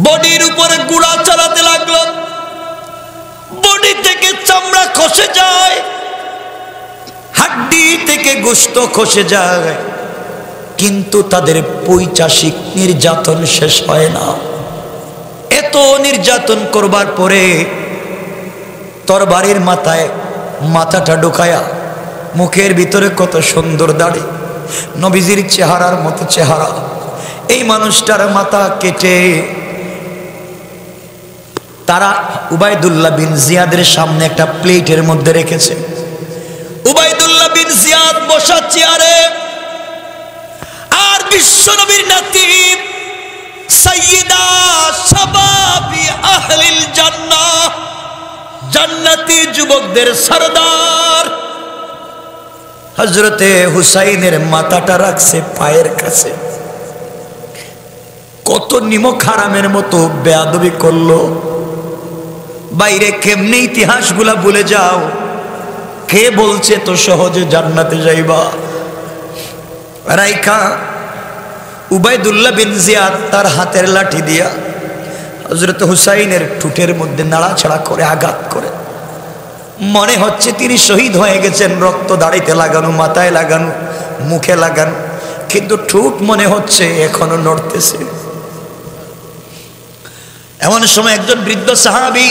বডির উপরে গুড়া চালাতে লাগলো, বডি থেকে চামড়া খসে যায়, হাড্ডি থেকে গোশত খসে যায়, কিন্তু তাদের পৈশাচিক নির্যাতন শেষ হয় না। এত নির্যাতন করবার পরে তরবারির মাথায় মাথাটা ঢুকায়া, মুখের ভিতরে কত সুন্দর দাড়ি, নবীজির চেহারার মতো চেহারা, এই মানুষটার মাথা কেটে তারা উবাইদুল্লাহ বিন জিয়াদের সামনে একটা প্লেটের মধ্যে রেখেছে। উবাইদুল্লাহ বিন জিয়াদ বসা চেয়ারে, আর বিশ্বনবীর নাতি সাইয়্যিদা শাবাবি আহলিল জান্নাহ, জান্নাতি যুবকদের সরদার হযরতে হুসাইনের মাথাটা রাখছে পায়ের কাছে। কত নিমক হারামের মতো বেয়াদবি করলো। বাইরে কেমনে ইতিহাসগুলা ভুলে যাও, কে বলছে তো সহজে জান্নাতে যাইবা। রাইখা উবাইদুল্লাহ বিন জিয়াদ তার হাতের লাঠি দিয়া হযরত হুসাইনের ঠোঁটের মধ্যে নাড়াচাড়া করে আঘাত করে। মনে হচ্ছে তিনি শহীদ হয়ে গেছেন, রক্ত দাড়িতে লাগানো, মাথায় লাগানো, মুখে লাগানো, কিন্তু ঠোঁট মনে হচ্ছে এখনো নড়তেছে। এমন সময় একজন বৃদ্ধ সাহাবী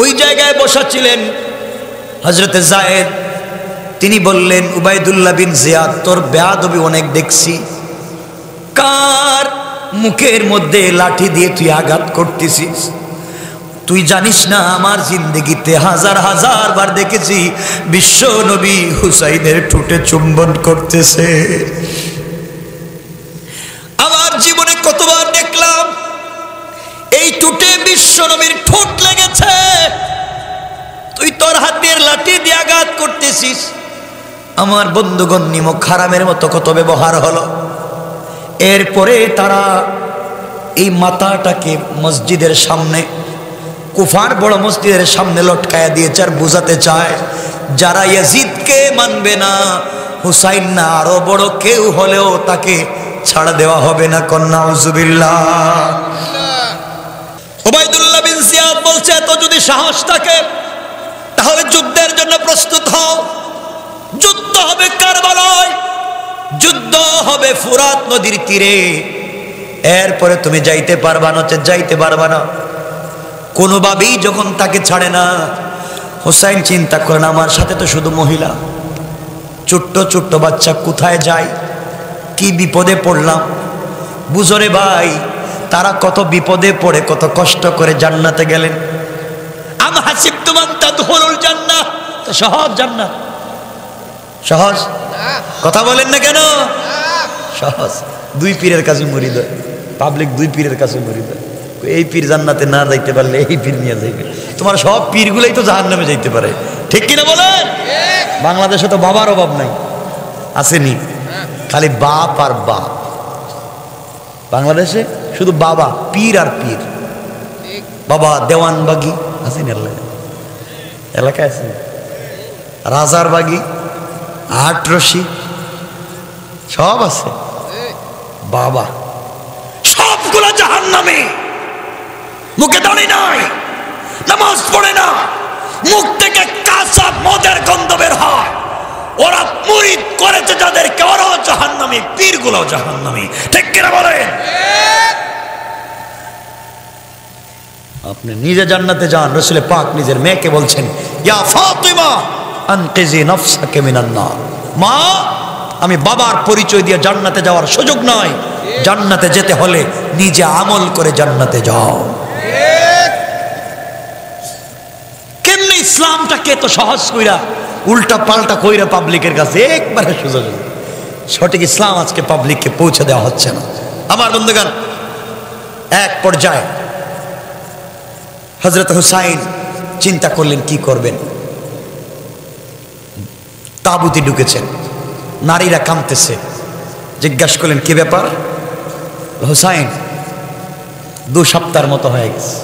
ওই জায়গায় বসা ছিলেন, হযরতে যায়েদ। তিনি বললেন, উবাইদুল্লাহ বিন জিয়াদ, তোর বেয়াদবি অনেক দেখছি, কার মুখের মধ্যে লাঠি দিয়ে তুই আঘাত করতেছিস? তুই জানিস না আমার জিন্দেগিতে হাজার হাজার বার দেখেছি বিশ্ব নবী হুসাইনের ঠোঁটে চুম্বন করতেছে। আমার জীবনে কতবার দেখলাম এই ঠোঁটে বিশ্ব নবীর ঠোঁট লেগেছে, তুই তোর হাতের লাঠি দিয়ে আঘাত করতেছিস। আমার বন্ধুগণ, নিমক হারামের মতো কত ব্যবহার হলো। এরপরে তারা এই মাথাটাকে মসজিদের সামনে, কুফার বড় মসজিদের সামনে লটকায়া দিয়েছে, আর বুঝাতে চায় যারা ইয়াজিদকে মানবে না, হুসাইন না আরো বড় কেউ হলেও তাকে ছাড় দেওয়া হবে না। কন্যা নাউজুবিল্লাহ। উবাইদুল্লাহ বিন জিয়াদ বলছে, এত যদি সাহস থাকে তাহলে যুদ্ধের জন্য প্রস্তুত হও। যুদ্ধ হবে কারবালায়, যুদ্ধ হবে ফুরাত নদীর তীরে। এরপরে তুমি যাইতে পারবা না, যাইতে পারবা না। কোনোভাবেই যখন তাকে ছাড়ে না, হুসাইন চিন্তা করেন আমার সাথে তো শুধু মহিলা, ছোট্ট ছোট্ট বাচ্চা, কোথায় যায়, কি বিপদে পড়লাম। বুঝরে ভাই, তারা কত বিপদে পড়ে কত কষ্ট করে জান্নাতে গেলেন। আম হাসিবতুম আন তাদখুলুল জান্নাহ, তো সহজ জান্নাত, সহজ কথা বলেন না কেন? সহজ। দুই পীরের কাছে মুরিদ হয়, পাবলিক দুই পীরের কাছে মুরিদ হয়। এই পীর জান্নাতে না যাইতে পারলে এই পীর নিয়ে যাইবে। তোমার সব পীরগুলোই তো জাহান্নামে যাইতে পারে, ঠিক কিনা বলেন? বাংলাদেশে তো বাবার অভাব নাই, আসেনি, খালি বাপ আর বাপ। বাংলাদেশে শুধু বাবা, পীর আর পীর। বাবা দেওয়ানবাগি আসেনি, এলাকায় আছে, রাজার বাগি, আটরশি, সব আছে। বাবা সবগুলো জাহান্নামে। মুখে দাড়ি নাই, নামাজ পড়ে না, মুখ থেকে কাঁচা মদের গন্ধ বের হয়। ওরা মুরিদ করেছে যাদেরকে, ওরাও জাহান্নামী, পীরগুলোও জাহান্নামী, ঠিক কিনা বলেন? আপনি নিজে জান্নাতে যান। রাসূল পাক নিজের মেয়েকে বলছেন, ইয়া ফাতিমা আনকিজি নাফসাকা মিনান নার। মা, আমি বাবার পরিচয় দিয়ে জান্নাতে যাওয়ার সুযোগ নয়, জান্নাতে যেতে হলে নিজে আমল করে জান্নাতে যাও। কেমনে ইসলামটাকে এত সহজ কইরা উল্টা পাল্টা কইরা পাবলিকের কাছে একবারে সুযোগ, সঠিক ইসলাম আজকে পাবলিককে পৌঁছে দেওয়া হচ্ছে না। আমার বন্ধুগণ, এক পর্যায়ে হযরত হুসাইন চিন্তা করলেন কি করবেন। তাবুতে ঢুকেছেন, নারীরা কাঁদতেছে। জিজ্ঞাসা করলেন কি ব্যাপার? হুসাইন, 2 সপ্তাহের মতো হয়ে গেছে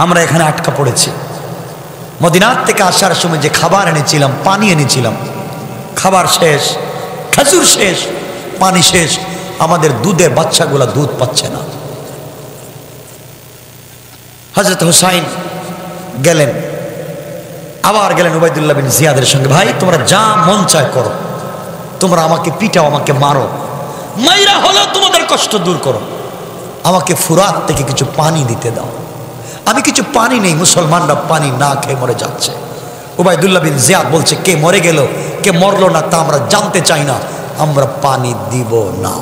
আমরা এখানে আটকা পড়েছি। মদিনার থেকে আসার সময় যে খাবার এনেছিলাম, পানি এনেছিলাম, খাবার শেষ, খেজুর শেষ, পানি শেষ, আমাদের দুধের বাচ্চাগুলা দুধ পাচ্ছে না। হযরত হুসাইন গেলেন, আবার গেলেন উবাইদুল্লাহ বিন জিয়াদের সঙ্গে, ভাই তোমরা যা মন চায় করো, তোমরা আমাকে পিটাও, আমাকে মারো, মাইরা হলো তোমাদের কষ্ট দূর করো, আমাকে ফুরাত থেকে কিছু পানি দিতে দাও, আমি কিছু পানি নেই, মুসলমানরা পানি না খেয়ে মরে যাচ্ছে। উবাইদুল্লাহ বিন জিয়াদ বলছে, কে মরে গেল কে মরলো না তা আমরা জানতে চাই না, আমরা পানি দিব না।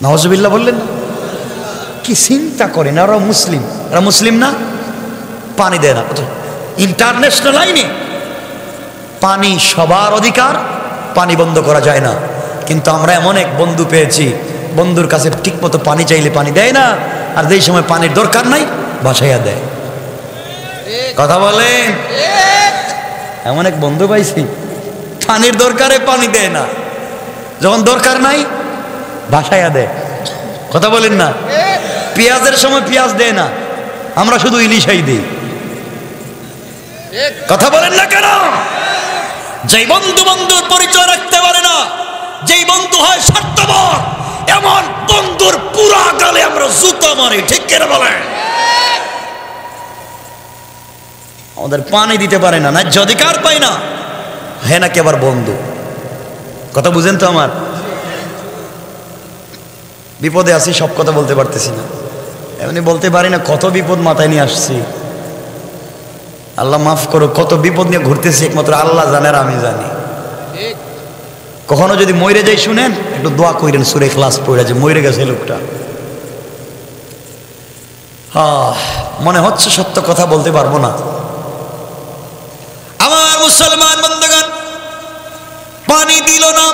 নাউজুবিল্লাহ বললেন না? কি চিন্তা করেন, ওরা মুসলিম, এরা মুসলিম না, পানি দেয় না। ইন্টারন্যাশনাল আইনে পানি সবার অধিকার, পানি বন্ধ করা যায় না। কিন্তু আমরা এমন এক বন্ধু পেয়েছি, বন্ধুর কাছে ঠিক মতো পানি চাইলে পানি দেয় না, আর যেই সময় পানির দরকার নাই বাসাইয়া দেয়। কথা বলেন? এমন এক বন্ধু পাইছি, পানির দরকারে পানি দেয় না, যখন দরকার নাই বাসাইয়া দেয়। কথা বলেন না? পেঁয়াজের সময় পেঁয়াজ দেয় না, আমরা শুধু ইলিশাই দিই। কথা বলেন না কেন? যেই বন্ধু বন্ধুর পরিচয় রাখতে পারে না, যেই বন্ধু হয় স্বার্থপর, এমন বন্ধুর পুরা গালে আমরা জুতো মারি। ঠিক কিনা বলেন? আমাদের পানি দিতে পারে না, ন্যায্য অধিকার পাই না, হ্যাঁ নাকি আবার বন্ধু। কথা বুঝেন তো আমার? বিপদে আছি, সব কথা বলতে পারতেছি না, এমনি বলতে পারি না, কত বিপদ মাথায় নিয়ে আসছি। আল্লাহ মাফ করো, কত বিপদ নিয়ে ঘুরতেছি, একমাত্র আল্লাহ জানে আর আমি জানি। কখনো যদি মরে যাই শুনেন, একটু দোয়া কইরেন সূরা ইখলাস পড়ে, যে মরে গেছে লোকটা। মনে হচ্ছে সত্য কথা বলতে পারবো না। আমার মুসলমান বন্ধুগণ, পানি দিল না।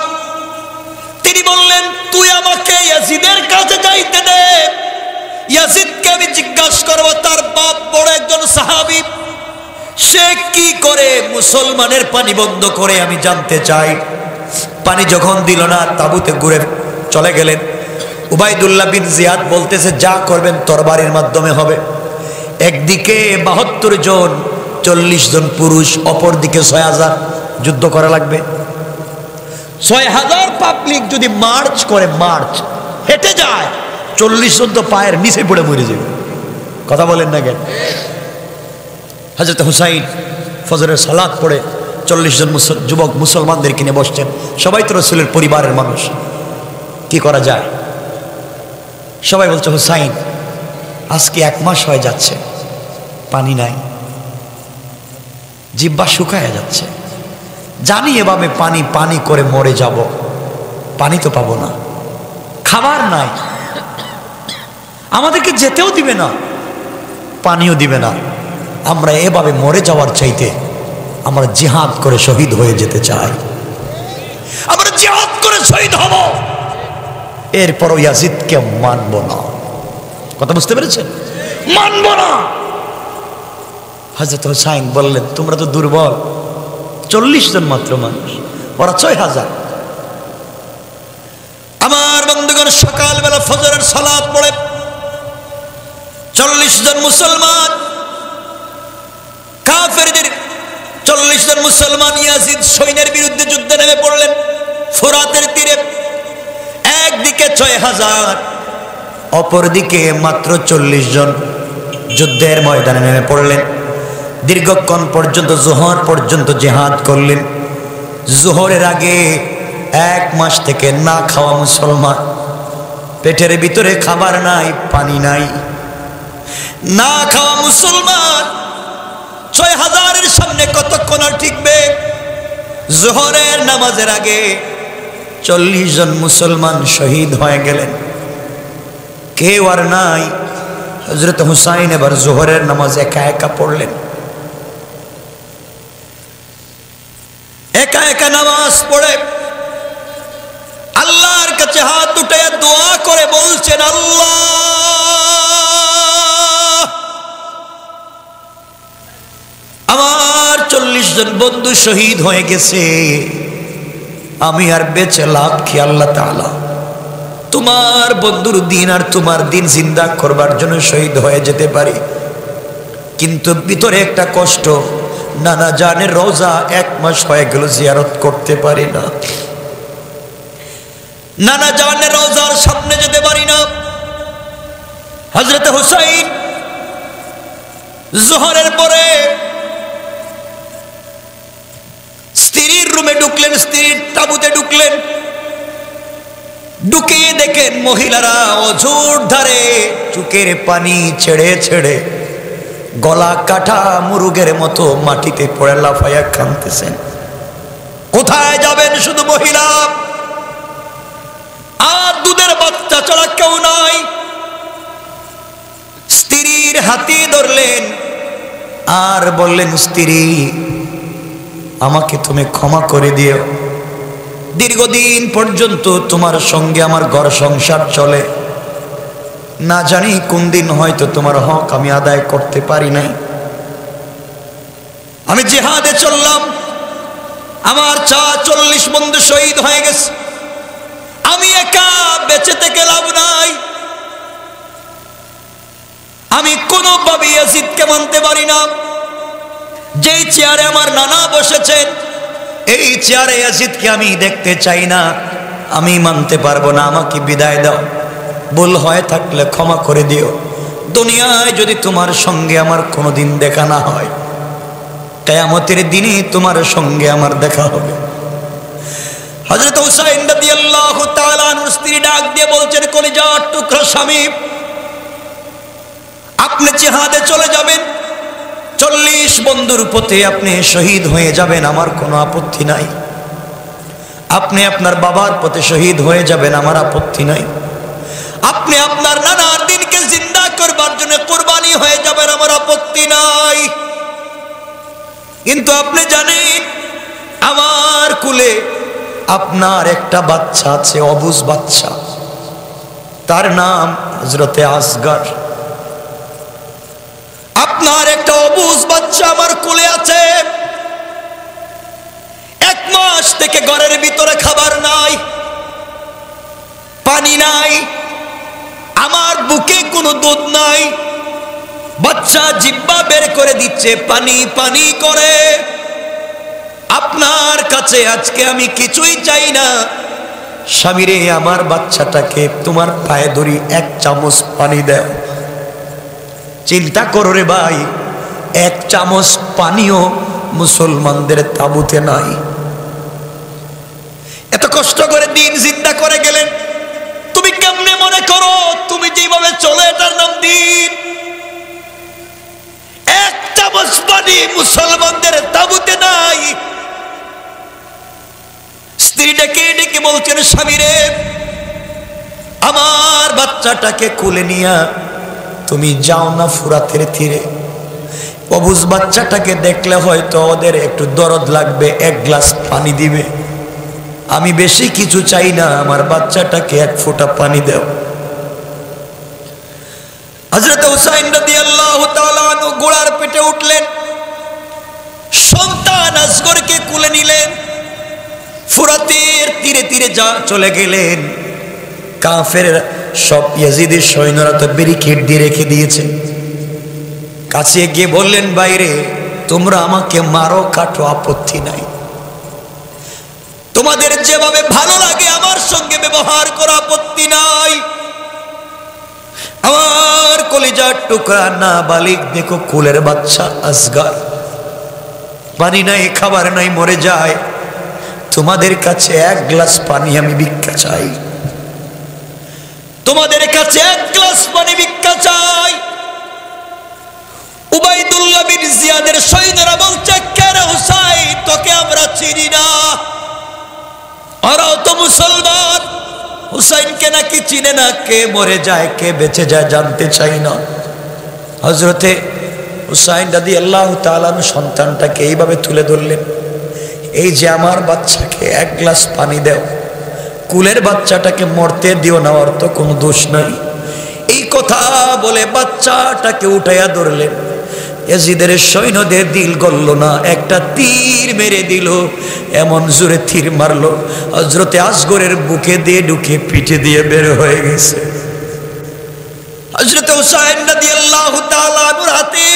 তিনি বললেন, তুই আমাকে ইয়াজিদের কাছে যাইতে দে, ইয়াজিদকে আমি জিজ্ঞাসা করবো, তার বাপ বড় একজন সাহাবী, সে কি করে মুসলমানের পানি বন্ধ করে আমি জানতে চাই। পানি যখন দিল না, তাঁবুতে ঘুরে চলে গেলেন। উবাইদুল্লাহ বিন জিয়াদ বলতেছে, যা করবেন তরবারির মাধ্যমে হবে। একদিকে ৭২ জন, ৪০ জন পুরুষ, অপর দিকে ৬০০০, যুদ্ধ করা লাগবে। ৬০০০ পাবলিক যদি মার্চ করে, মার্চ হেঁটে যায়, ৪০ জন তো পায়ের নিচে পড়ে মরে যাবে। কথা বলেন না কেন? হযরত হুসাইন ফজরের সালাত পড়ে ৪০ জন যুবক মুসলমানদের কিনে বসছেন। সবাই তো রাসূলের পরিবারের মানুষ, কি করা যায়? সবাই বলছে, হুসাইন আজকে ১ মাস হয়ে যাচ্ছে, পানি নাই, জিহ্বা শুকায় যাচ্ছে, জানি এভাবে পানি পানি করে মরে যাব, পানি তো পাবো না, খাবার নাই, আমাদেরকে যেতেও দিবে না, পানিও দিবে না, আমরা এভাবে মরে যাওয়ার চাইতে আমরা জিহাদ করে শহীদ হয়ে যেতে চাই, আমরা জিহাদ করে শহীদ হব, এরপরও ইয়াজিদকে মানব না। কথা বুঝতে পেরেছেন? মানব না। হযরত হুসাইন বললেন, তোমরা তো দুর্বল, ৪০ জন মাত্র মানুষ, ওরা ৬০০০। আমার বন্ধুগণ, সকালবেলা ফজরের সালাত পড়ে ৪০ জন মুসলমান, কাফেরদের ৪০ জন মুসলমান ইয়াজিদ সৈন্যের বিরুদ্ধে যুদ্ধে নেমে পড়লেন ফোরাতের তীরে। একদিকে ৬০০০, অপরদিকে মাত্র ৪০ জন যুদ্ধের ময়দানে নেমে পড়লেন। দীর্ঘক্ষণ পর্যন্ত, জোহর পর্যন্ত জিহাদ করলেন। জোহরের আগে ১ মাস থেকে না খাওয়া মুসলমান, পেটের ভিতরে খাবার নাই, পানি নাই, না খাওয়া মুসলমান ৬০০০-এর সামনে কতক্ষণ আর টিকবে? জোহরের নামাজের আগে ৪০ জন মুসলমান শহীদ হয়ে গেলেন, কেউ আর নাই। হযরত হুসাইন এবার জোহরের নামাজ একা একা পড়লেন। একা একা নামাজ পড়ে আল্লাহর কাছে হাত উঠে দোয়া করে বলছেন, আল্লাহ আমার ৪০ জন বন্ধু শহীদ হয়ে গেছে, আমি আর বেঁচে লাভ কি? আল্লাহ তাআলা তোমার বন্ধুর দিন আর তোমার দিন জিন্দা করবার জন্য শহীদ হয়ে যেতে পারি, কিন্তু ভিতরে একটা কষ্ট, নানা জানের রওজা ১ মাস হয়ে গেল জিয়ারত করতে পারি না, নানা জানের রওজার সামনে যেতে পারি না। হযরত হুসাইন জোহরের পরে স্ত্রীর রুমে ঢুকলেন, স্ত্রীর তাঁবুতে ঢুকলেন, ঢুকে দেখেন মহিলারা অঝোর ধারে চোখের পানি ছেড়ে ছেড়ে গলা কাটা মুরগের মতো মাটিতে পড়ে লাফাইয়া কাঁদতেছেন। কোথায় যাবেন? শুধু মহিলা, আর দুধের বাচ্চা ছাড়া কেউ নাই। স্ত্রীর হাতে ধরলেন আর বললেন, স্ত্রী আমাকে তুমি ক্ষমা করে দিও। দীর্ঘদিন পর্যন্ত তোমার সঙ্গে আমার ঘর সংসার চলে, না জানি কোন দিন হয়তো তোমার হক আমি আদায় করতে পারি নাই। আমি জিহাদে চললাম, আমার 40 বন্ধু শহীদ হয়ে গেছে, আমি একা বেঁচে থেকে লাভ নাই। আমি কোনোভাবে ইয়াজিদকে মানতে পারি না। যেই চেয়ারে আমার নানা বসেছেন, এই চেয়ারে ইয়াজিদকে আমি দেখতে চাই না, আমি মানতে পারবো না, আমাকে বিদায় দাও। ভুল হয়ে থাকলে ক্ষমা করে দিও। দুনিয়ায় যদি তোমার সঙ্গে আমার কোনোদিন দেখা না হয়, কিয়ামতের দিনে তোমার সঙ্গে আমার দেখা হবে। হযরত হুসাইন রাদিয়াল্লাহু তাআলা আনহুর স্ত্রী ডাক দিয়ে বলছেন, কলিজার টুকরা স্বামী, আপনি জিহাদে চলে যাবেন, 40 বন্ধুর পথে আপনি শহীদ হয়ে যাবেন, আমার কোনো আপত্তি নাই। আপনি আপনার বাবার পথে শহীদ হয়ে যাবেন, আমার আপত্তি নাই। আপনি আপনার নানার দিনকে জিন্দা করবার জন্য কুরবানি হয়ে যাবেন, আমার আপত্তি নাই। কিন্তু আপনি জানেন আমার কুলে আপনার একটা বাচ্চা আছে, অবুঝ বাচ্চা, তার নাম হযরতে আসগর। আপনার একটা অবুঝ বাচ্চা আমার কোলে আছে, 1 মাস থেকে ঘরের ভিতরে খাবার নাই, পানি নাই, আমার বুকে কোনো দুধ নাই। বাচ্চা জিহ্বা বের করে দিচ্ছে, পানি পানি করে। আপনার কাছে আজকে আমি কিছুই চাই না, স্বামীরে আমার বাচ্চাটাকে তোমার পায়ে ধরি, 1 চামচ পানি দাও। চিন্তা করো রে ভাই, 1 চামচ পানিও মুসলমানদের তাঁবুতে নাই। এত কষ্ট করে দিন জিন্দা করে গেলেন, তুমি কেমনে মনে করো তুমি যেভাবে চলে এটার নাম দিন? 1 চামচ পানি মুসলমানদের তাঁবুতে নাই। স্ত্রী ডেকে ডেকে বলছেন, স্বামীরে আমার বাচ্চাটাকে কোলে নিয়া তুমি যাও না ফুরাতের তীরে। অবুঝ বাচ্চাটাকে দেখলে হয়তো ওদের একটু দরদ লাগবে, 1 গ্লাস পানি দিবে। আমি বেশি কিছু চাই না, আমার বাচ্চাটাকে 1 ফোঁটা পানি দাও। হযরত হুসাইন রাদিয়াল্লাহু তাআলা আনহু ঘোড়ার পেটে উঠলেন, সন্তান আসগরকে কোলে নিলেন, ফুরাতের তীরে তীরে চলে গেলেন। কাফের সব ইয়াজিদের সৈন্যরা তো ব্যারিকেড দিয়ে রেখে দিয়েছে। কাছে গিয়ে বললেন, বাইরে তোমরা আমাকে মারো কাটো, আপত্তি নাই, তোমাদের যেভাবে ভালো লাগে আমার সঙ্গে ব্যবহার করা, আপত্তি নাই। আমার কলিজার টুকরা না বালিক, দেখো কুলের বাচ্চা আসগর, পানি নাই, খাবার নাই, মরে যায়। তোমাদের কাছে 1 গ্লাস পানি আমি ভিক্ষা চাই, তোমাদের কাছে 1 গ্লাস পানি ভিক্ষা চাই। উবাইদুল্লাহ বিন জিয়াদের সৈন্যরা বলছে, কেন হুসাইন তোকে আমরা চিনি না, ওরাও তো মুসলমান, হুসাইনকে নাকি চিনে না, কে মরে যায় কে বেঁচে যায় জানতে চাই না। হযরতে হুসাইন রাদিয়াল্লাহু তাআলা সন্তানটাকে এইভাবে তুলে ধরলেন, এই যে আমার বাচ্চাকে 1 গ্লাস পানি দাও, কুলের বাচ্চাটাকে মরতে দিও না, ওর তো কোনো দোষ নাই। এই কথা বলে বাচ্চাটাকে উঠাইয়া ধরলেন। ইয়াজিদের সৈন্যদের দিল গলল না, একটা তীর মেরে দিল, এমন জোরে তীর মারলো হযরতে আসগরের বুকে দিয়ে ঢুকে পিঠে দিয়ে বের হয়ে গেছে। হযরতে হুসাইন রাদিয়াল্লাহু তাআলা আনহুর হাতে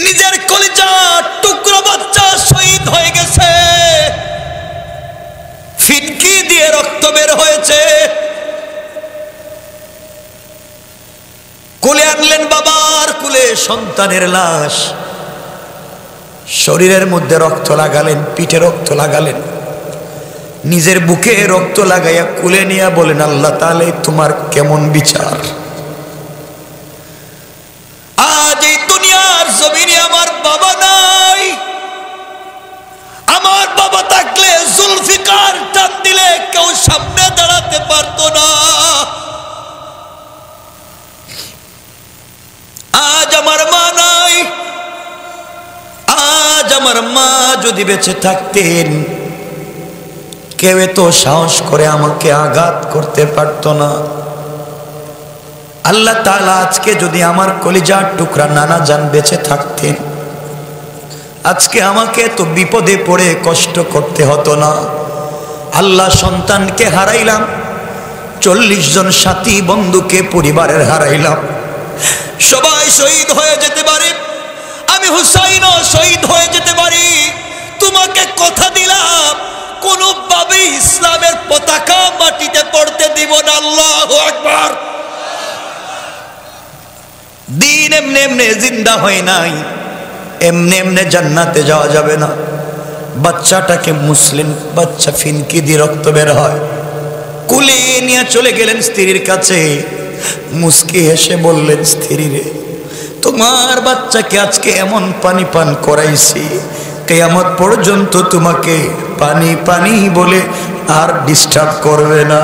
নিজের কলিজার টুকরো বাচ্চা শহীদ হয়ে গেছে, ফিনকি দিয়ে রক্ত বের হয়েছে। কোলে আনলেন বাবার কুলে সন্তানের লাশ, শরীরের মধ্যে রক্ত লাগালেন, পিঠে রক্ত লাগালেন, নিজের বুকে রক্ত লাগাইয়া কুলে নিয়ে বলেন, আল্লাহ তাআলা তোমার কেমন বিচার। আজ এই দুনিয়ার জমিনে আমার বাবা নাই, আমার বাবা থাকলে জুলফিকার টান দিলে কেউ সামনে দাঁড়াতে পারতো না। আজ আমার মা নাই, আজ আমার মা যদি বেঁচে থাকতেন কেউ তো সাহস করে আমাকে আঘাত করতে পারতো না। আল্লাহ তাআলা আজকে যদি আমার কলিজার টুকরা নানা জান বেঁচে থাকতেন, আজকে আমাকে তো বিপদে পড়ে কষ্ট করতে হতো না। আল্লাহ সন্তানকে হারাইলাম, 40 জন সাথী বন্ধুকে পরিবারের হারাইলাম, সবাই শহীদ হয়ে যেতে পারে, আমি হুসাইনও শহীদ হয়ে যেতে পারি। তোমাকে কথা দিলাম কোনোভাবে ইসলামের পতাকা মাটিতে পড়তে দিব না। আল্লাহু আকবার। দিন এমনি এমনি জিন্দা হয় নাই, এমনি এমনি জান্নাতে যাওয়া যাবে না। বাচ্চাটাকে মুসলিম বাচ্চা, ফিনকি দিয়ে রক্ত বের হয়, কুলে নিয়ে চলে গেলেন স্ত্রীর কাছে, মুস্কি হেসে বললেন, স্ত্রী রে, তোমার বাচ্চাকে আজকে এমন পানি পান করাইছি, কিয়ামত পর্যন্ত তোমাকে পানি পানি বলে আর ডিস্টার্ব করবে না।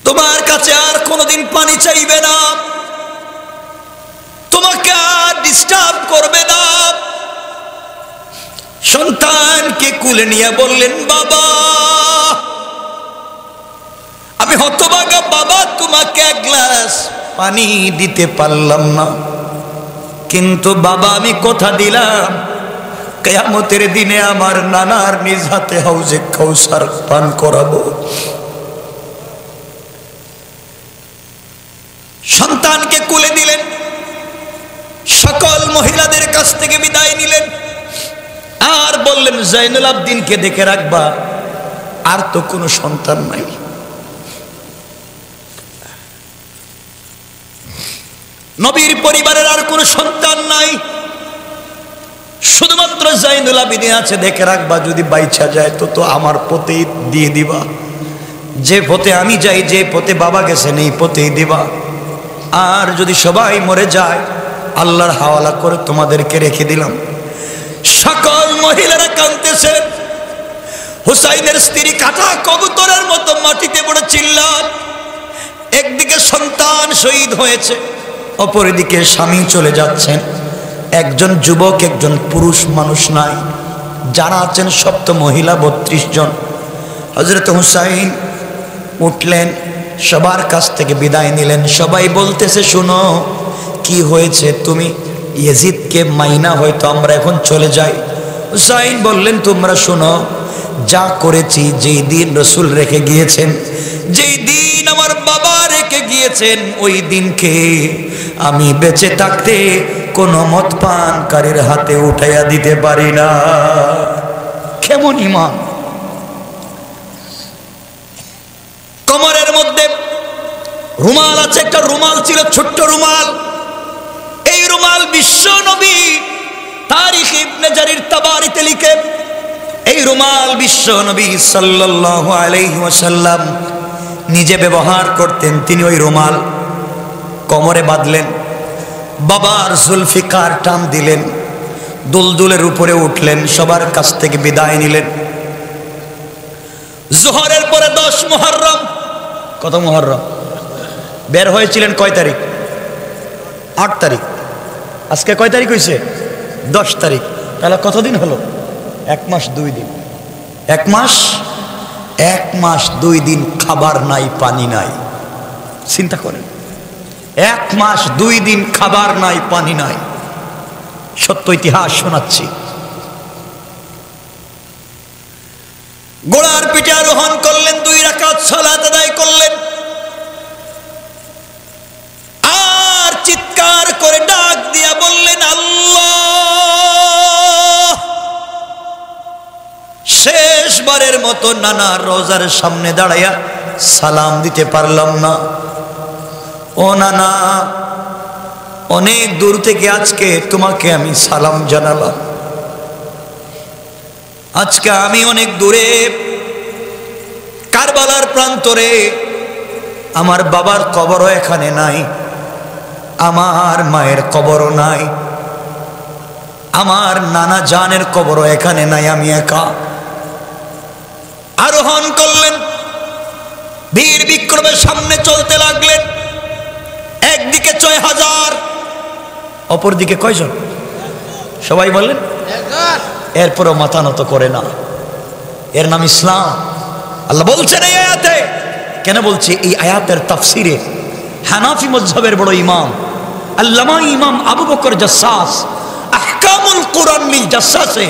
তোমার কাছে আর কোনোদিন পানি চাইবে না, তোমাকে আর ডিস্টার্ব করবে না। সন্তানকে কুলে নিয়ে বললেন, বাবা আমি হতভাগা বাবা, তোমাকে এক গ্লাস পানি দিতে পারলাম না, কিন্তু বাবা আমি কথা দিলাম কিয়ামতের দিনে আমার নানার নিজ হাতে হাউজে কাউসার পান করাবো। সন্তানকে কুলে দিলেন, সকল মহিলাদের কাছ থেকে বিদায় নিলেন, আর বললেন, জয়নুল আবদিনকে দেখে রাখবা, আর তো কোনো সন্তান নাই। নবীর পরিবারের আর কোনো সন্তান নাই, শুধুমাত্র জয়নুল আবিদিন আছে, দেখে রাখবা, যদি বাইচা যায় তো আমার পথেই দিয়ে দিবা, যে পথে আমি যাই, যে পথে বাবা গেছেন এই পথেই দিবা, আর যদি সবাই মরে যায় আল্লাহর হাওয়ালা করে তোমাদেরকে রেখে দিলাম। সকল মহিলারা কাঁদতেছে, হুসাইনের স্ত্রী কাটা কবুতরের মতো মাটিতে পড়ে চিল্লান। একদিকে সন্তান শহীদ হয়েছে, অপরদিকে স্বামী চলে যাচ্ছেন, একজন যুবক একজন পুরুষ মানুষ নাই, যারা আছেন সব তো মহিলা 32 জন। হযরত হুসাইন উঠলেন, সবার কাছ থেকে বিদায় নিলেন। সবাই বলতেছে, শুনো কি হয়েছে, তুমি ইয়াজিদকে মাইনা হয়তো আমরা এখন চলে যাই। হুসাইন বললেন, তোমরা শোনো, যা করেছি, যেই দিন রসুল রেখে গিয়েছেন, যেই দিন আমার বাবা রেখে গিয়েছেন, ওই দিনকে আমি বেঁচে থাকতে কোনো মদ পানকারীর হাতে উঠাইয়া দিতে পারি না। কেমন ঈমান! কোমরের মধ্যে রুমাল আছে, একটা রুমাল ছিল, ছোট্ট রুমাল। এই রুমাল বিশ্ব নবী তারিখ ইবনে জারির তাবারিতে লিখে, এই রুমাল বিশ্ব নবী সাল্লাল্লাহু আলাইহি ওয়াসাল্লাম নিজে ব্যবহার করতেন। তিনি ওই রুমাল কোমরে বাঁধলেন, বাবার জুলফিকার টান দিলেন, দুলদুলের উপরে উঠলেন, সবার কাছ থেকে বিদায় নিলেন। জোহরের পরে 10 মুহররম, কত মুহররম? বের হয়েছিলেন কয় তারিখ? 8 তারিখ। আজকে কয় তারিখ হয়েছে? 10 তারিখ। তাহলে কতদিন হলো? 1 মাস 2 দিন। 1 মাস 2 দিন খাবার নাই, পানি নাই। চিন্তা করেন, 1 মাস 2 দিন খাবার নাই, পানি নাই। সত্য ইতিহাস শোনাচ্ছি। ঘোড়ার পিঠে আরোহণ করলেন, 2 রাকাত সালাত আদায় করলেন, আর চিৎকার করে ডাক দিয়া বললেন, আল্লাহ। শেষবারের মতো নানা রোজার সামনে দাঁড়াইয়া সালাম দিতে পারলাম না। ও নানা, অনেক দূর থেকে আজকে তোমাকে আমি সালাম জানালাম। আজকে আমি অনেক দূরে কারবালার প্রান্তরে, আমার বাবার কবরও এখানে নাই, আমার মায়ের কবরও নাই, আমার নানা জানের কবরও এখানে নাই, আমি একা। আরোহণ করলেন, বীর বিক্রমের সামনে চলতে লাগলেন। একদিকে ৬,০০০, অপরদিকে কয়জন? সবাই বললেন। এরপরও মাথা নত করে না। এর নাম ইসলাম। আল্লাহ বলছেন এই আয়াতে। কেন বলছে? এই আয়াতের তাফসিরে হানাফি মাযহাবের বড় ইমাম আল্লামা ইমাম আবু বকর জাসসাস আহকামুল কুরআন লিল জাসসাসে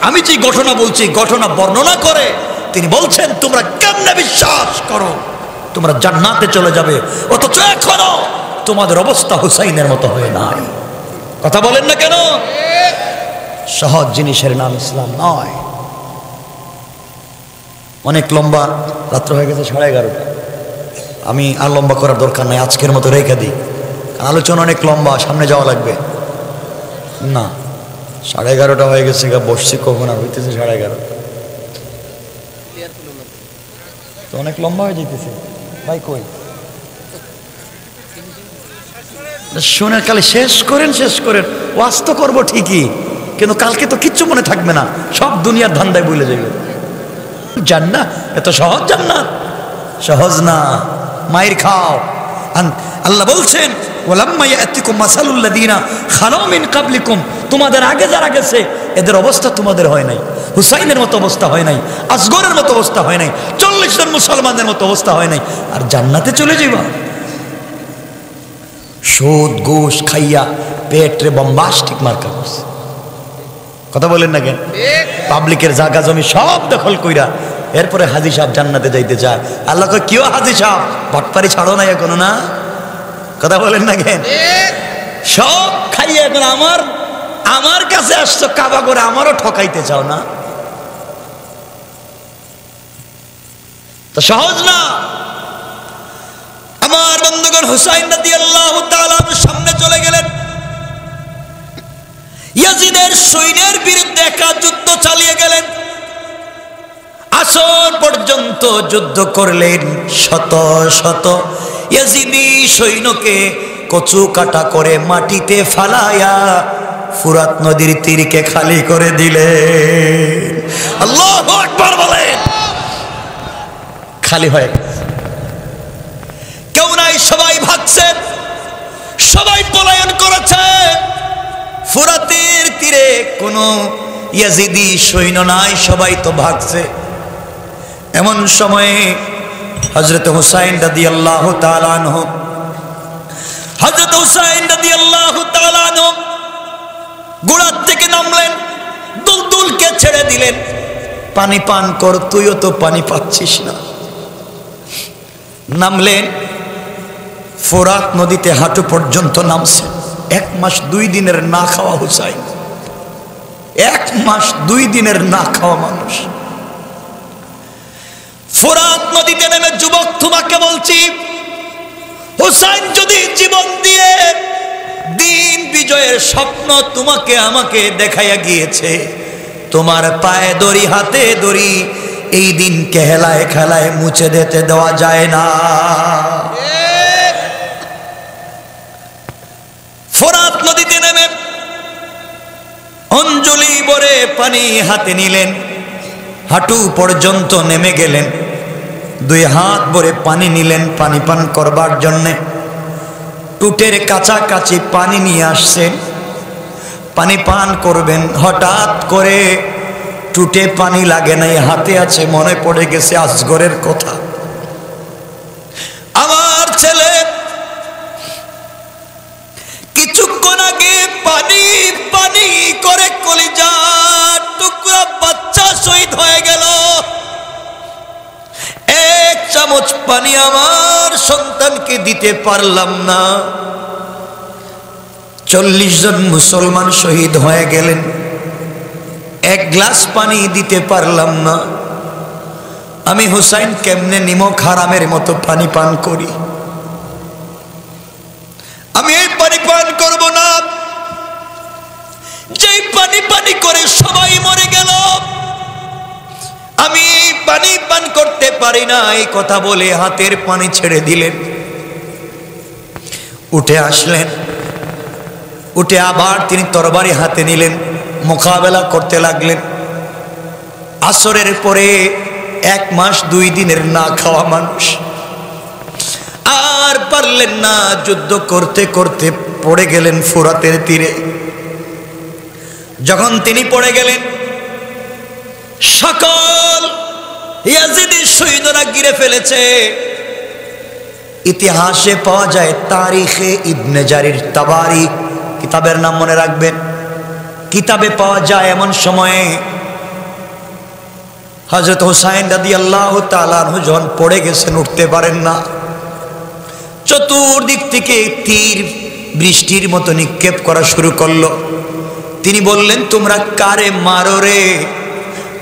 আমি যে ঘটনা বলছি ঘটনা বর্ণনা করে তিনি বলছেন, তোমরা কেমনে বিশ্বাস করো তোমরা জান্নাতে চলে যাবে, অথচ এখনো তোমাদের অবস্থা হুসাইনের মতো হয়ে নাই? কথা বলেন না কেন? সহজ জিনিসের নাম ইসলাম নয়। অনেক লম্বা রাত্র হয়ে গেছে, 11:30। আমি আর লম্বা করার দরকার নাই, আজকের মতো রেখে দিই। আলোচনা অনেক লম্বা, সামনে যাওয়া লাগবে না। 11:30 হয়ে গেছে, বসছি কখন আর হইতেছে 11:30, তো অনেক লম্বা হয়ে যেতেছে। ভাই কই শোনে, কালে শেষ করেন, শেষ করেন। ওয়াজ তো করবো ঠিকই, কিন্তু কালকে তো কিচ্ছু মনে থাকবে না, সব দুনিয়ার ধান্দায় বলে যাবে। জান্নাত এত সহজ? জান্নাত সহজ না, মায়ের খাও। আল্লাহ বলছেন, ওয়ালাম্মা ইয়াতিকুম মাসালুল লাযিনা খালাউ মিন ক্বাবলিকুম, তোমাদের আগে যারা গেছে এদের অবস্থা তোমাদের হয় নাই। হুসাইনের মতো অবস্থা হয় নাই, আসগরের মতো অবস্থা হয় নাই, 40 জন মুসলমানদের মতো অবস্থা হয় নাই, আর জান্নাতে চলে যাইবা। সুদ ঘুষ খাইয়া পেটরে বম্বাস্টিক মার্কা করছে। কথা বলেন না কেন? পাবলিকের জায়গা জমি সব দখল কইরা এরপরে হাজী সাহেব জান্নাতে যাইতে চায়। আল্লাহ কয়, কিও হাজী সাহেব, ভটপারি ছাড়ো না এখনো না? কথা বলেন না কেন? সব খাইয়া এখন আমার কাছে আসছো কাবা করে, আমারও ঠকাইতে চাও না? তো সহজ না। আমার বন্ধুগণ, হুসাইন রাদিয়াল্লাহু তাআলা সামনে চলে গেলেন। ইয়াজিদের সৈন্যের বিরুদ্ধে একা যুদ্ধ চালিয়ে গেলেন। আসর পর্যন্ত যুদ্ধ করলেন। শত শত ইয়াজিদি সৈন্যকে কচু কাটা করে মাটিতে ফালায়া ফুরাত নদীর তীরকে খালি করে দিলেন। আল্লাহু আকবার বলেন। খালি হয়ে গেছে, কেউ নাই, সবাই ভাগছে, সবাই পলায়ন করেছে। ফুরাতের তীরে কোনো ইয়াজিদি সৈন্য নাই, সবাই তো ভাগছে। এমন সময়ে হযরত হুসাইন রাদিয়াল্লাহু তাআলা আনহু ঘোড়ার থেকে নামলেন, দুলদুলকে ছেড়ে দিলেন, পানি পান কর, তুইও তো পানি পাচ্ছিস না। নামলেন, ফোরাত নদীতে হাঁটু পর্যন্ত নামছে। 1 মাস 2 দিনের না খাওয়া হুসাইন, 1 মাস 2 দিনের না খাওয়া মানুষ। ফোরাত নদীতে নেমে, যুবক তোমাকে বলছি, হুসাইন যদি জীবন দিয়ে দিন বিজয়ের স্বপ্ন তোমাকে আমাকে দেখাইয়া গিয়েছে, তোমার পায়ে দড়ি হাতে দড়ি এই দিনকে হেলায় খেলায় মুছে দিতে দেওয়া যায় না। ফোরাত নদীতে নেমে অঞ্জলি ভরে পানি হাতে নিলেন, হাঁটু পর্যন্ত নেমে গেলেন, 2 হাত ভরে পানি নিলেন পানি পান করবার জন্যে। টুটের কাছাকাছি পানি নিয়ে আসছেন, পানি পান করবেন। হঠাৎ করে টুটে পানি লাগে নাই, হাতে আছে, মনে পড়ে গেছে আসগরের কথা। আমার ছেলে কিছুক্ষণ আগে পানি পানি করে কলিজার টুকরা বাচ্চা শহীদ হয়ে গেল। 1 চামচ পানি আমার সন্তানকে দিতে পারলাম না। 40 জন মুসলমান শহীদ হয়ে গেলেন, 1 গ্লাস পানি দিতে পারলাম না। আমি হুসাইন কেমনে নিমক হারামের মতো পানি পান করি, আমি এই পানি পান করব না যেই পানি পানি করে সবাই মরে গেল, আমি পানি পান করতে পারি না। এই কথা বলে হাতের পানি ছেড়ে দিলেন, উঠে আসলেন, উঠে আবার তিনি তরবারি হাতে নিলেন, মোকাবেলা করতে লাগলেন। আসরের পরে 1 মাস 2 দিনের না খাওয়া মানুষ, আর পারলেন না, যুদ্ধ করতে করতে পড়ে গেলেন ফুরাতের তীরে। যখন তিনি পড়ে গেলেন, সকল ইয়াজিদি শহীদরা ঘিরে ফেলেছে। ইতিহাসে পাওয়া যায়, তারিখে ইবনে জারির তাবারি কিতাবের নাম মনে রাখবেন, কিতাবে পাওয়া যায় এমন সময়ে হযরত হুসাইন রাদিয়াল্লাহু তাআলা আনহু যখন পড়ে গেছেন, উঠতে পারেন না, চতুর্দিক থেকে তীর বৃষ্টির মতো নিক্ষেপ করা শুরু করলো। তিনি বললেন, তোমরা কারে মারো রে?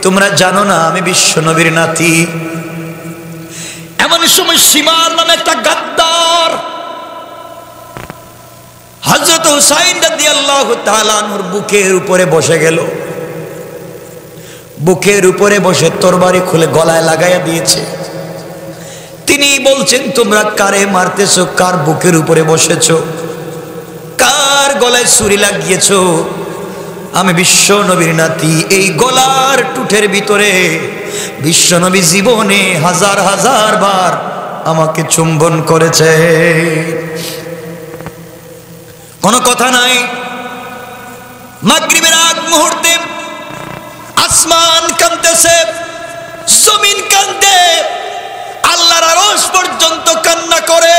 তোমরা জানো না আমি বিশ্ব নবীর নাতি? এমন সময় শিমার নামে একটা গাদ্দার হযরত হুসাইন রাদিয়াল্লাহু তাআলা আনহুর বুকের উপরে বসে গেল। বুকের উপরে বসে তরবারি খুলে গলায় লাগাইয়া দিয়েছে। তিনি বলছেন, তোমরা কারে মারতেছো? কার বুকের উপরে বসেছো? কার গলায় ছুরি লাগিয়েছো? আমি বিশ্ব নবীর নাতি। এই গলার টুটের ভিতরে বিশ্ব নবী জীবনে হাজার হাজার বার আমাকে চুম্বন করেছে। কোনো কথা নাই। মাগরিবের আগ মুহূর্তে আসমান কাঁদতেছে, জমিন কাঁদে, আল্লাহর আরশ পর্যন্ত কান্না করে।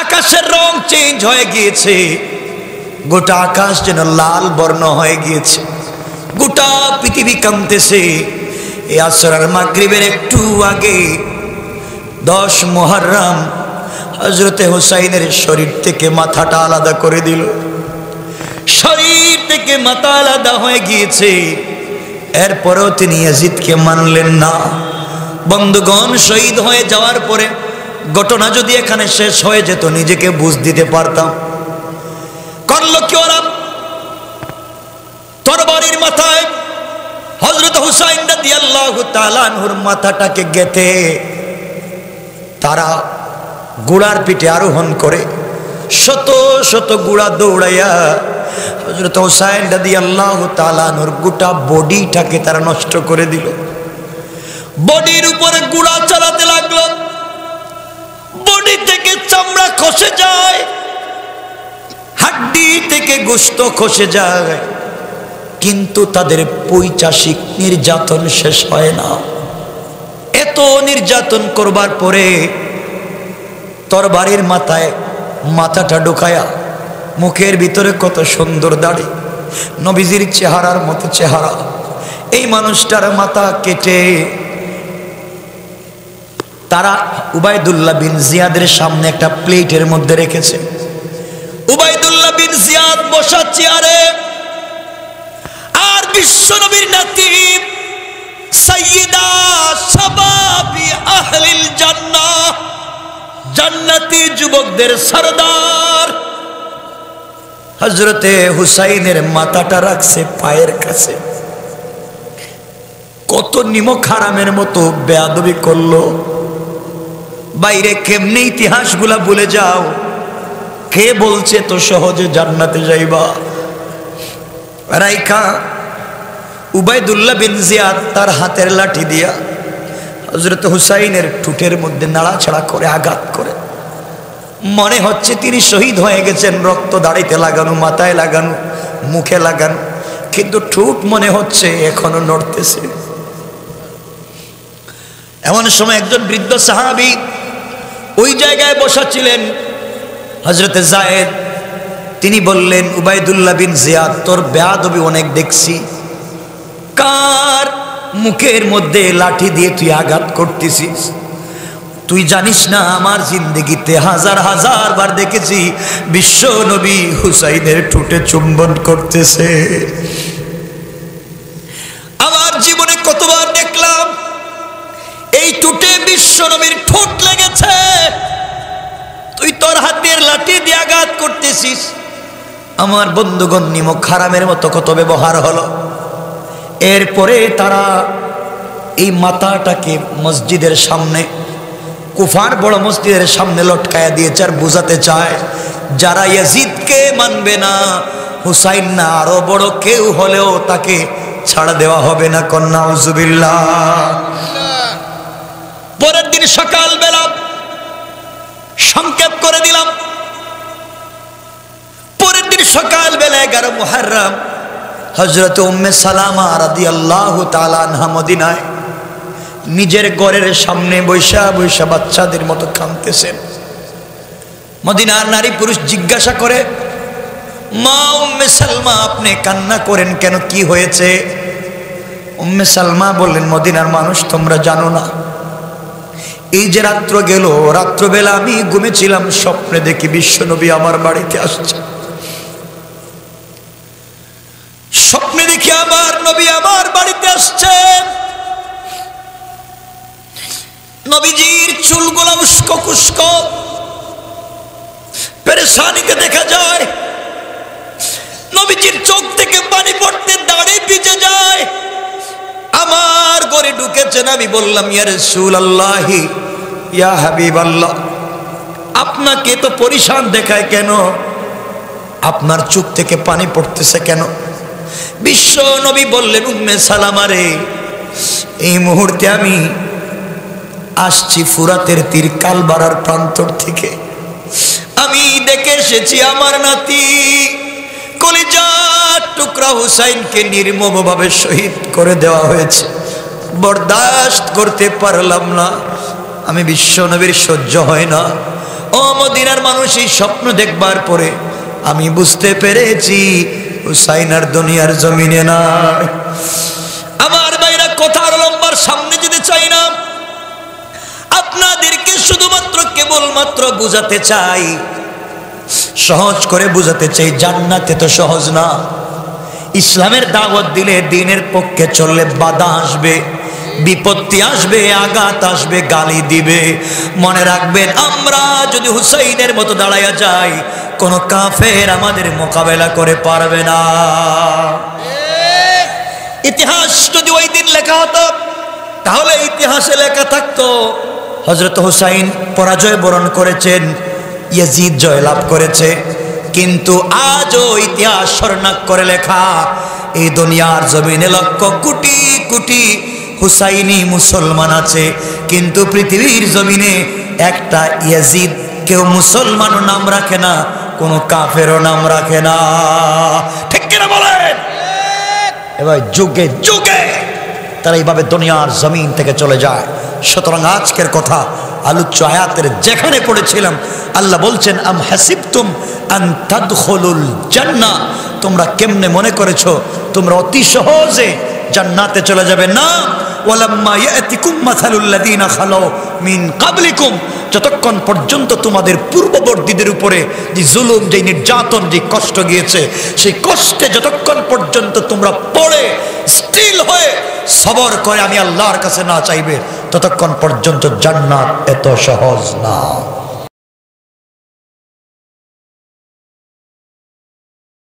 আকাশের রং চেঞ্জ হয়ে গিয়েছে, গোটা আকাশ যেন লাল বর্ণ হয়ে গিয়েছে, গোটা পৃথিবী কাঁদতেছে। এই আসর আর মাগরিবের একটু আগে 10 মুহররম হযরতে হুসাইনের শরীর থেকে মাথাটা আলাদা করে দিল। শরীর থেকে মাথা আলাদা হয়ে গিয়েছে, এরপরেও তিনি ইয়াজিদকে মানলেন না। বন্ধুগণ, শহীদ হয়ে যাওয়ার পরে ঘটনা যদি এখানে শেষ হয়ে যেত, নিজেকে বুঝ দিতে পারতাম। করলো কি ওরা? তরবারির মাথায় হযরত হুসাইন রাদিয়াল্লাহু তাআলা আনহুর মাথাটাকে গেঁথে তারা ঘোড়ার পিঠে আরোহণ করে শত শত ঘোড়া দৌড়াইয়া হযরত হুসাইন রাদিয়াল্লাহু তাআলা আনহুর গোটা বডিটাকে তারা নষ্ট করে দিল। বডির উপরে ঘোড়া চালাতে লাগলো, বডি থেকে চামড়া খসে যায়, হাড্ডি থেকে গোশত খসে যায়, কিন্তু তাদের পৈশাচিক নির্যাতন শেষ হয় না। এত নির্যাতন করবার পরে তরবারির মাথায় মাথাটা ঢুকায়া, মুখের ভিতরে কত সুন্দর দাড়ি, নবীজির চেহারার মতো চেহারা, এই মানুষটার মাথা কেটে তারা উবাইদুল্লাহ বিন জিয়াদের সামনে একটা প্লেটের মধ্যে রেখেছে। উবাইদুল্লাহ বিন জিয়াদ বসা চেয়ারে, আর বিশ্বনবীর নাতি সাইয়্যিদা শাবাবি আহলিল জান্নাহ, জান্নাতি যুবকদের সরদার হযরতে হুসাইনের মাথাটা রাখছে পায়ের কাছে। কত নিমক হারামের মতো বেয়াদবি করলো। বাইরে কেমনে ইতিহাসগুলা ভুলে যাও, কে বলছে তো সহজে জান্নাতে যাইবা? রাইখা উবাইদুল্লাহ বিন জিয়াদ তার হাতের লাঠি দিয়া হযরত হুসাইনের ঠোঁটের মধ্যে নাড়াচাড়া করে আঘাত করে। মনে হচ্ছে তিনি শহীদ হয়ে গেছেন, রক্ত দাড়িতে লাগানো, মাথায় লাগানো, মুখে লাগানো, কিন্তু ঠোঁট মনে হচ্ছে এখনো নড়তেছে। এমন সময় একজন বৃদ্ধ সাহাবী ওই জায়গায় বসা ছিলেন, হযরতে যায়েদ। তিনি বললেন, উবাইদুল্লাহ বিন জিয়াদ, তোর বেয়াদবি অনেক দেখছি, কার মুখের মধ্যে লাঠি দিয়ে তুই আঘাত করতেছিস? তুই জানিস না আমার জিন্দেগিতে হাজার হাজার বার দেখেছি বিশ্ব নবী হুসাইনের ঠোঁটে চুম্বন করতেছে। আমার জীবনে কতবার দেখলাম এই টুটে বিশ্ব নবীর ঠোঁট লেগেছে, তুই তোর হাতের লাঠি দিয়ে আঘাত করতেছিস। আমার বন্ধুগণ, নিমক হারামের মতো কত ব্যবহার হলো। এরপরে তারা এই মাথাটাকে মসজিদের সামনে, কুফার বড় মসজিদের সামনে লটকায়া দিয়েছে আর বুঝাতে চায় যারা ইয়াজিদকে মানবে না, হুসাইন না আরো বড় কেউ হলেও তাকে ছাড়া দেওয়া হবে না। কন্যা নাউজুবিল্লাহ। পরের দিন সকালবেলা সংক্ষেপ করে দিলাম, পরের দিন সকালবেলা 11 মুহররম হযরত উম্মে সালামা রাদিয়াল্লাহু তাআলা আনহা মদিনায় নিজের ঘরের সামনে বৈশা বৈশা বাচ্চাদের মতো কাঁদতেছেন। মদিনার নারী পুরুষ জিজ্ঞাসা করে, মা উম্মে সালমা আপনি কান্না করেন কেন, কি হয়েছে? উম্মে সালমা বললেন, মদিনার মানুষ তোমরা জানো না, এই যে রাত্র গেল, রাত্রবেলা আমি ঘুমেছিলাম, স্বপ্নে দেখি বিশ্বনবী আমার বাড়িতে আসছে। স্বপ্নে দেখি আমার নবী আমার বাড়িতে আসছে। নবীজির চুলগুলো উস্কো খুস্কো, পেরেশানিতে দেখা যায়। নবীজির চোখ থেকে পানি পড়তে, দাড়ি ভিজে যায়। আমার ঘরে ঢুকেছেন, আমি বললাম, ইয়া রাসূলুল্লাহি, ইয়া হাবিবাল্লাহ, আপনাকে তো পরিশান দেখায় কেন? আপনার চোখ থেকে পানি পড়তেছে কেন? বিশ্ব নবী বললেন, উম্মে সালামা রে, এই মুহূর্তে আমি আসছি ফুরাতের তীর কালবারার প্রান্তর থেকে। আমি দেখে এসেছি আমার নাতি কলিজার টুকরা হুসাইনকে নির্মমভাবে শহীদ করে দেওয়া হয়েছে। বরদাস্ত করতে পারলাম না, আমি বিশ্ব নবীর সহ্য হয় না। ও মদিনার মানুষ, এই স্বপ্ন দেখবার পরে আমি বুঝতে পেরেছি হুসাইন আর দুনিয়ার জমিনে নাই। আমার ভাইরা, কথা আর লম্বার সামনে যেতে চাই না, আপনাদেরকে শুধুমাত্র কেবলমাত্র বুঝাতে চাই, সহজ করে বুঝাতে চাই। জান্নাতে তো সহজ না। ইসলামের দাওয়াত দিলে, দ্বীনের পক্ষে চললে বাধা আসবে, বিপত্তি আসবে, আঘাত আসবে, গালি দিবে। মনে রাখবেন, আমরা যদি হুসাইনের মতো দাঁড়াইয়া যাই, কোন কাফের আমাদের মোকাবেলা করে পারবে না। ইতিহাস যদি ওই দিন লেখা হতো, তাহলে ইতিহাসে লেখা থাকতো হযরত হুসাইন পরাজয় বরণ করেছেন, ইয়াজিদ জয়লাভ করেছে। কিন্তু আজও ইতিহাস স্বর্ণাক করে লেখা, এই দুনিয়ার জমিনে লক্ষ কোটি কোটি হুসাইনি মুসলমান আছে, কিন্তু পৃথিবীর জমিনে একটা ইয়াজিদ কেউ মুসলমানও নাম রাখে না, কোনো কাফেরও নাম রাখে না। ঠিক কিনা বলেন? এবার যুগে যুগে তারা এইভাবে দুনিয়ার জমিন থেকে চলে যায়। সুতরাং আজকের কথা আলোচ্য আয়াতের যেখানে পড়েছিলাম, আল্লাহ বলছেন, আম হাসিবতুম আন তাদখুলুল জান্নাহ, তোমরা কেমনে মনে করেছো তোমরা অতি সহজে জান্নাতে চলে যাবে? না, ওয়ালাম্মা ইয়াতিকুম মাসালুল লাযিনা খালাউ মিন ক্বাবলিকুম, যতক্ষণ পর্যন্ত তোমাদের পূর্ববর্তীদের উপরে যে জুলুম, যে নির্যাতন, যে কষ্ট গিয়েছে, সেই কষ্টে যতক্ষণ পর্যন্ত তোমরা পড়ে স্টিল হয়ে সবর করে আমি আল্লাহর কাছে না চাইবে, ততক্ষণ পর্যন্ত জান্নাত এত সহজ না।